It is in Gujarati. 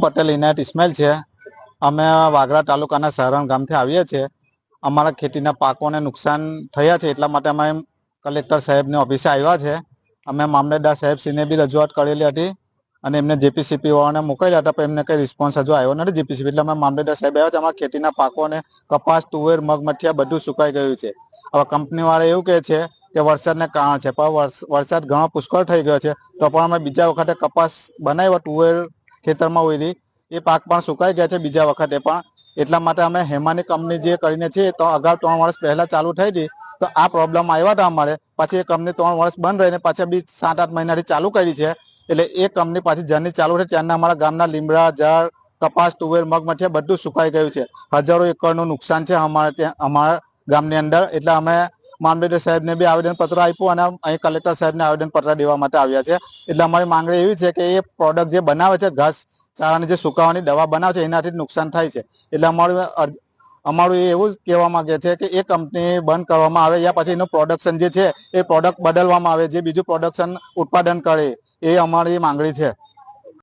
પટેલ ઇનાયત ઇસ્માઇલ છે। અમે વાગરા તાલુકાના સારણ ગામથી આવીએ છીએ। અમારા ખેતીના પાકોને નુકસાન થયા છે, એટલા માટે અમે કલેક્ટર સાહેબની ઓફિસે આવ્યા છે। અમે મામલતદાર સાહેબશ્રીને બી રજૂઆત કરેલી હતી અને એમને જેપીસીપી વાળાને મોકલ્યા હતા, પણ એમને કંઈ રિસ્પોન્સ હજુ આવ્યો નથી જેપીસીપી, એટલે અમે મામલતદાર સાહેબ આવ્યા છે। અમારા ખેતીના પાકોને કપાસ, તુવેર, મગ, મઠિયા બધું સુકાઈ ગયું છે। હવે કંપની વાળા એવું કહે છે કે વરસાદને કારણે છે, પણ વરસાદ ઘણો પુષ્કળ થઈ ગયો છે, તો પણ અમે બીજા વખતે કપાસ બનાવ્યો, તુવેર ખેતરમાં ઉયરી, એ પાક પણ સુકાઈ ગયા છે બીજા વખતે પણ। એટલા માટે અમે હેમાની કંપની જે કરીને છે, તો અગાઉ 3 વર્ષ પહેલા ચાલુ થઈ હતી, તો આ પ્રોબ્લેમ આવ્યા હતા અમારે। પછી એ કંપની 3 વર્ષ બંધ રહીને પાછા બી 7-8 મહિનાથી ચાલુ કરી છે। એટલે એ કંપની પાછી જ્યારની ચાલુ થઈ ત્યારના અમારા ગામના લીમડા, ઝાડ, કપાસ, તુવેર, મગ, મઠિયા બધું સુકાઈ ગયું છે। હજારો એકરનું નુકસાન છે અમારે ત્યાં, અમારા ગામની અંદર। એટલે અમે મામલતદાર સાહેબને બી આવેદનપત્ર આપ્યું અને અહીં કલેક્ટર સાહેબને આવેદનપત્ર દેવા માટે આવ્યા છે। એટલે અમારી માંગણી એવી છે કે એ પ્રોડક્ટ જે બનાવે છે, ઘાસ ચારાની જે સુકાવાની દવા બનાવે છે, એનાથી જ નુકસાન થાય છે। એટલે અમારું એવું જ કહેવા માંગે છે કે એ કંપની બંધ કરવામાં આવે, યા પછી એનું પ્રોડક્શન જે છે એ પ્રોડક્ટ બદલવામાં આવે, જે બીજું પ્રોડક્શન ઉત્પાદન કરે, એ અમારી માંગણી છે।